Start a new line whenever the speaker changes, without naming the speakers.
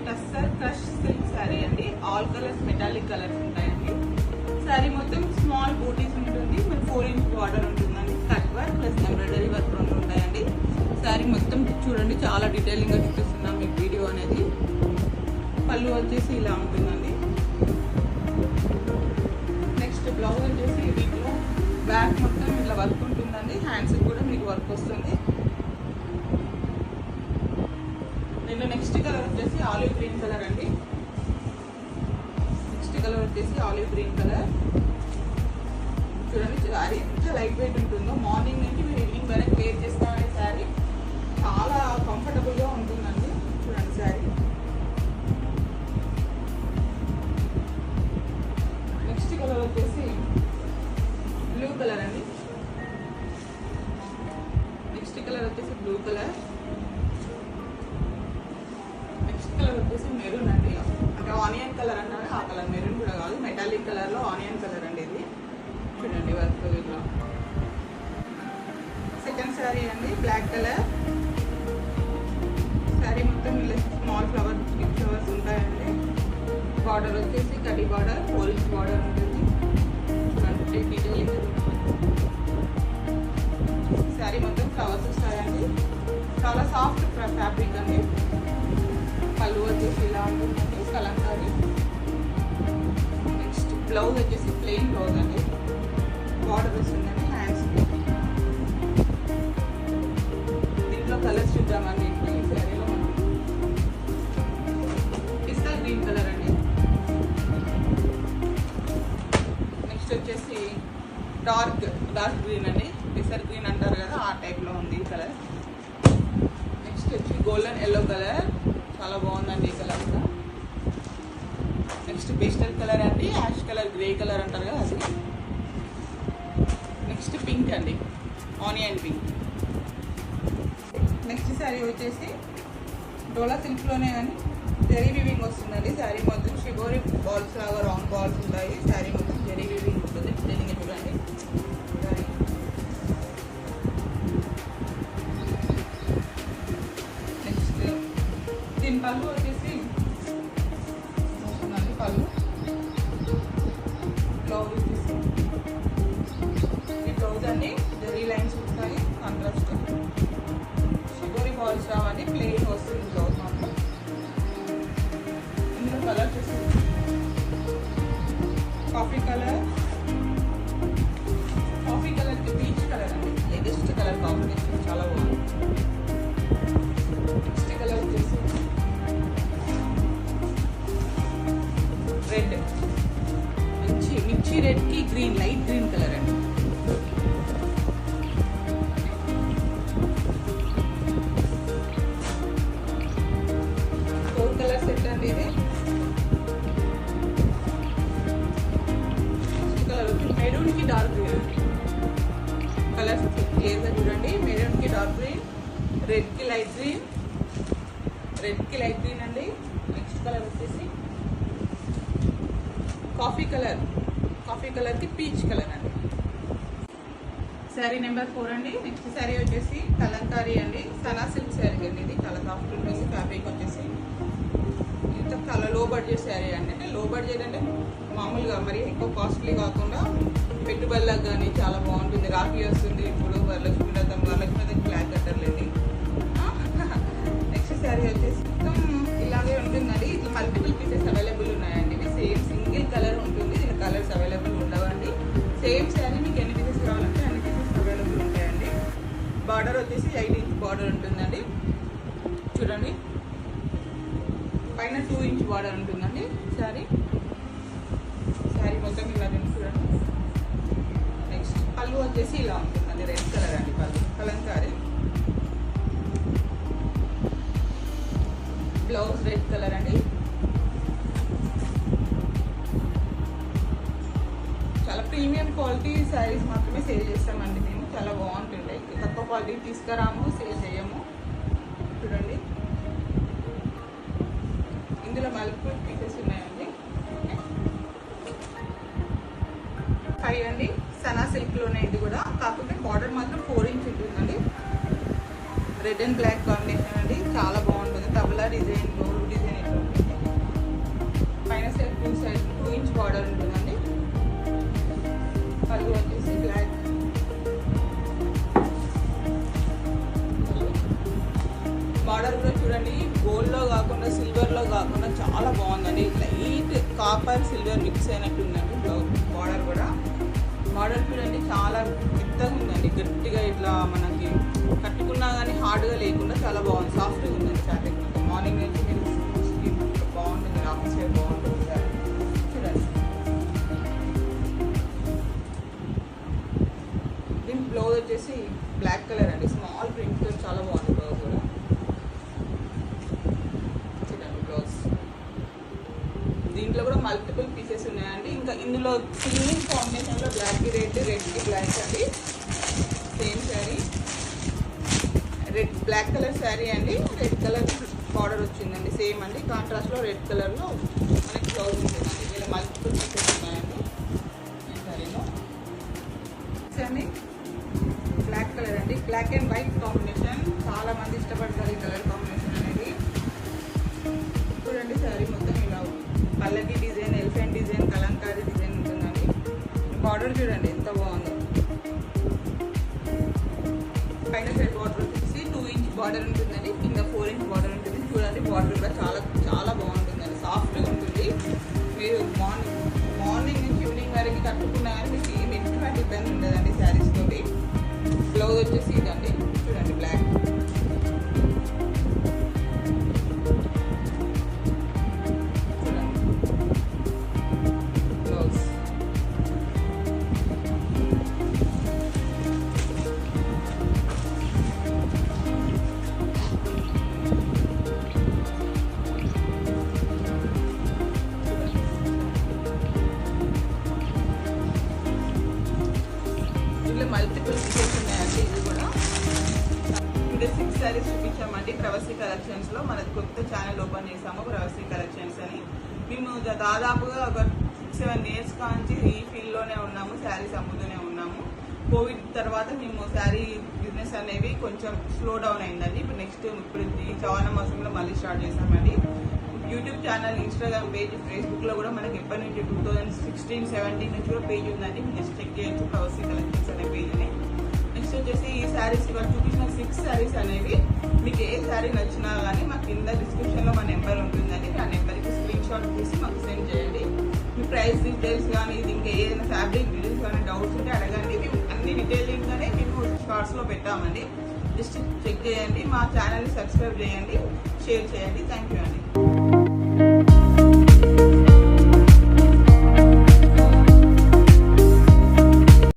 Tussar crush silk sari అండి. All colours metallic colours ఉంటాయండి. శారీ మొత్తం స్మాల్ బూటీస్ ఉంటుంది. మరి 4 ఇంచ్ బార్డర్ ఉంటుందండి. Cut work plus embroidery work రెండు ఉంటాయండి. శారీ మొత్తం చూడండి, చాలా డీటెయిలింగ్ గా చూపిస్తున్నాం మీకు వీడియో అనేది. పళ్ళు వచ్చేసి ఇలా ఉంటుందండి. నెక్స్ట్ బ్లౌజ్ వచ్చేసి వీటిలో బ్యాక్ మొత్తం ఇలా వర్క్ ఉంటుందండి. హ్యాండ్స్ కూడా మీకు వర్క్ వస్తుంది. దీంట్లో నెక్స్ట్ కలర్ వచ్చేసి ఆలివ్ గ్రీన్ కలర్ అండి. నెక్స్ట్ కలర్ వచ్చేసి ఆలివ్ గ్రీన్ కలర్. చూడండి శారీ ఎంత లైట్ వెయిట్ ఉంటుందో. మార్నింగ్ నుంచి మీరు ఈవినింగ్ వరకు వేర్ చేస్తామనే శారీ చాలా కంఫర్టబుల్గా ఉంటుందండి. చూడండి శారీ. నెక్స్ట్ కలర్ వచ్చేసి బ్లూ కలర్ అండి. నెక్స్ట్ కలర్ వచ్చేసి బ్లూ కలర్. నెక్స్ట్ కలర్ వచ్చేసి మెరూన్ అండి. అంటే ఆనియన్ కలర్ అంటారు, ఆ కలర్ మెరూన్ కూడా కాదు, మెటాలిక్ కలర్ లో ఆనియన్ కలర్ అండి ఇది. చూడండి వర్క్ ఇట్లా. సెకండ్ శారీ అండి, బ్లాక్ కలర్ శారీ. మొత్తం ఇలా స్మాల్ ఫ్లవర్ బిగ్ ఫ్లవర్స్ ఉంటాయండి. బార్డర్ వచ్చేసి కడి బార్డర్, 4 ఇంచ్ బార్డర్ ఉంటుంది. చూడండి డీటెయిలింగ్. శారీ మొత్తం ఫ్లవర్స్ వస్తాయండి. చాలా సాఫ్ట్ ఫ్యాబ్రిక్ అండి. పళ్ళు వచ్చేసి ఇలా ఉంటుందండి, కలంకారీ. నెక్స్ట్ బ్లౌజ్ వచ్చేసి ప్లెయిన్ బ్లౌజ్ అండి. బార్డర్ వస్తుందండి హ్యాండ్స్. దీంట్లో కలర్స్ చూద్దామండి. ఈ శారీలో మనం పిస్తా గ్రీన్ కలర్ అండి. నెక్స్ట్ వచ్చేసి డార్క్ గ్రీన్ అండి. పిస్తా గ్రీన్ అంటారు కదా, ఆ టైప్లో ఉంది ఈ కలర్. నెక్స్ట్ వచ్చి గోల్డెన్ ఎల్లో కలర్. చాలా బాగుందండి ఈ కలర్ కూడా. నెక్స్ట్ పేస్టల్ కలర్ అండి, యాష్ కలర్, గ్రే కలర్ అంటారు కదా అది. నెక్స్ట్ పింక్ అండి, ఆనియన్ పింక్. నెక్స్ట్ శారీ వచ్చేసి డోలా సిల్క్లోనే కానీ జరీ వీవింగ్ వస్తుందండి. శారీ మొత్తం షిబోరి బాల్స్ లాగా రౌండ్ బాల్స్ ఉంటాయి. శారీ మొత్తం జరీ వీవింగ్ ఉంటుంది. డెలింగ్ చూడండి. నెక్స్ట్ దీని పళ్ళు వచ్చేసి పళ్ళు. బ్లౌజ్ వచ్చేసి ఈ బ్లౌజ్ అన్ని జరీ లైన్స్ వస్తాయి. కాంట్రాస్ట్ షిబోరి బాల్స్ రావాలి. ప్లెయిన్ వస్తుంది బ్లౌజ్ మాత్రం. ఇందులో కలర్ వచ్చేసి కాఫీ కలర్ పీచ్ కలర్ అండి. లేటెస్ట్ కలర్ కాంబినేషన్ చాలా బాగుంది. నెక్స్ట్ కలర్ వచ్చేసి రెడ్, మిర్చి రెడ్ కి గ్రీన్, లైట్ గ్రీన్ కలర్ అండి. ఫోర్ కలర్ సెట్ అండి ఇది. నెక్స్ట్ కలర్ వచ్చి మెరూన్ కి డార్క్ గ్రీన్. కలర్స్ క్లియర్గా చూడండి. మెరూన్ కి డార్క్ గ్రీన్, రెడ్ కి లైట్ గ్రీన్ అండి. నెక్స్ట్ కలర్ వచ్చేసి కాఫీ కలర్ కి పీచ్ కలర్ అండి. శారీ నెంబర్ 4 అండి. నెక్స్ట్ శారీ వచ్చేసి కలంకారీ అండి. సనా సిల్క్ శారీ అండి. ఇది చాలా సాఫ్ట్ ఉంటుంది. ఫ్యాబ్రిక్ వచ్చేసి ఇంత చాలా లో బడ్జెట్ శారీ అండి. అంటే లో బడ్జెట్ అంటే మామూలుగా మరి ఎక్కువ కాస్ట్లీ కాకుండా పెట్టుబడులకు కానీ చాలా బాగుంటుంది. రాఖీ వస్తుంది ఇప్పుడు, వరలక్ష్మి వ్రతం బ్లాక్ కట్టర్లేండి. నెక్స్ట్ శారీ వచ్చేసి మొత్తం ఇలాగే ఉంటుందండి. ఇట్లా మల్టిపుల్ పీసెస్ అవైలబుల్ ఉన్నాయండి. ఇవి సేమ్ సింగిల్ కలర్ ఉంటుంది. దీని కలర్స్ అవైలబుల్ ఉండవండి. సేమ్ శారీ మీకు ఎన్ని పీసెస్ కావాలంటే అన్ని పీసెస్ అవైలబుల్ ఉంటాయండి. బార్డర్ వచ్చేసి 8 ఇంచ్ బార్డర్ ఉంటుందండి. చూడండి పైన 2 ఇంచ్ బార్డర్ ఉంటుందండి. శారీ మొత్తం ఇలా చూడండి. నెక్స్ట్ పళ్ళు వచ్చేసి ఇలా ఉంటుందండి. రెడ్ కలర్ అండి పళ్ళు, కలంకారీ. బ్లౌజ్ రెడ్ కలర్ అండి. చాలా ప్రీమియం క్వాలిటీ శారీస్ మాత్రమే సేల్ చేస్తామండి మేము. చాలా బాగుంటుంటాయి. తక్కువ క్వాలిటీ తీసుకురాము, సేల్ చేయము. చూడండి ఇందులో మల్టిపుల్ పీసెస్ ఉన్నాయండి. 5 అండి. సనా సిల్క్లోనే ఇది కూడా, కాకపోతే బార్డర్ మాత్రం 4 ఇంచ్ ఉంటుందండి. రెడ్ అండ్ బ్లాక్ కాంబినేషన్ అండి. చాలా బాగుంటుంది. తబలా డిజైన్, గోల్డ్ డిజైన్ ఇట్లా ఉంటుంది. సిల్వర్లో కాకుండా చాలా బాగుందండి. లైట్ కాపర్ సిల్వర్ మిక్స్ అయినట్టు ఉందండి బార్డర్ కూడా. బార్డర్ చూడండి చాలా మెత్తగా ఉందండి, గట్టిగా ఇట్లా మనకి కట్టుకున్నా కానీ హార్డ్గా లేకుండా చాలా బాగుంది, సాఫ్ట్గా ఉందండి ఫ్యాబ్రిక్. మార్నింగ్ నుంచి మీరు బాగుంటుంది, ఆఫీస్ వేర్ బాగుంటుంది సార్. చూడండి దీని బ్లౌజ్ వచ్చేసి బ్లాక్ కలర్ అండి, స్మాల్ ప్రింట్తో చాలా బాగుంది బ్లౌజ్ కూడా. చూడండి బ్లౌజ్ దీంట్లో కూడా మల్టిపుల్ పీసెస్ ఉన్నాయండి. ఇంకా ఇందులో పింక్ కాంబినేషన్లో బ్లాక్కి రెడ్, రెడ్కి బ్లాక్ అండి. Same sari red black colour sari అండి, రెడ్ కలర్ బార్డర్ వచ్చిందండి సేమ్ అండి. కాంట్రాస్ట్లో రెడ్ కలర్లో మనకి బ్లౌజ్ ఉంటుందండి. ఇలా మల్టిపుల్ పీసెస్ ఉన్నాయండి ఈ శారీలో. అండి బ్లాక్ కలర్ అండి, బ్లాక్ అండ్ వైట్ కాంబినేషన్, చాలా మంది ఇష్టపడతారు ఈ కలర్ కాంబినేషన్ అనేది. చూడండి శారీ మొత్తం ఇలా పల్లకి design, elephant design, Kalamkari design ఉంటుందండి. బార్డర్ చూడండి ఎంత బాగుందో. పైన సైడ్ బార్డర్ వచ్చేసి 2 ఇంచ్ బార్డర్ ఉంటుందండి, కింద 4 ఇంచ్ బార్డర్ ఉంటుంది. చూడండి బార్డర్ కూడా చాలా చాలా బాగుంటుందండి, సాఫ్ట్గా ఉంటుంది. మీరు మార్నింగ్ నుంచి ఈవినింగ్ వరకు కట్టుకున్నా కానీ మీకు ఎటువంటి ఇబ్బంది ఉండదండి శారీస్ తోటి. బ్లౌజ్ వచ్చేసి ఇదండి చూడండి బ్లాక్. చూడండి బ్లౌజ్ మల్టిపుల్ పీసెస్ ఉన్నాయండి. ఇది కూడా ఇంకా 6 శారీస్ చూపించామండి ప్రవాసీ కలెక్షన్స్లో. మనది కొత్త ఛానల్ ఓపెన్ చేసాము ప్రవాసీ కలెక్షన్స్ అని. మేము దాదాపుగా ఒక 6-7 ఇయర్స్ కాంచి ఈ ఫీల్డ్లోనే ఉన్నాము, శారీస్ అమ్ముతూనే ఉన్నాము. కోవిడ్ తర్వాత మేము శారీ బిజినెస్ అనేవి కొంచెం స్లో డౌన్ అయిందండి. ఇప్పుడు ఈ శ్రావణ మాసంలో మళ్ళీ స్టార్ట్ చేసామండి. యూట్యూబ్ ఛానల్, ఇన్స్టాగ్రామ్ పేజ్, ఫేస్బుక్లో కూడా మనకి ఎప్పటి నుంచి 2016-17 నుంచి కూడా పేజ్ ఉందండి. నెక్స్ట్ చెక్ చేయొచ్చు ప్రవాసీ కలెక్షన్స్ అనే పేజ్ని. నెక్స్ట్ వచ్చేసి ఈ శారీస్ ఇవాళ చూపించిన 6 శారీస్ అనేవి మీకు ఏ శారీ నచ్చినా కానీ మా కింద డిస్క్రిప్షన్లో మా నెంబర్ ఉంటుందండి. ఆ నెంబర్కి స్క్రీన్ షాట్ తీసి మాకు సెండ్ చేయండి. మీ ప్రైస్ డీటెయిల్స్ కానీ, ఇది ఇంకా ఏదైనా ఫ్యాబ్రిక్ డీటెయిల్స్ కానీ డౌట్స్ ఉంటే అడగండి. మేము అన్ని డీటెయిలింగ్గానే మేము షార్ట్స్లో పెట్టామండి. జస్ట్ చెక్ చేయండి. మా ఛానల్ని సబ్స్క్రైబ్ చేయండి, షేర్ చేయండి. థ్యాంక్ యూ అండి.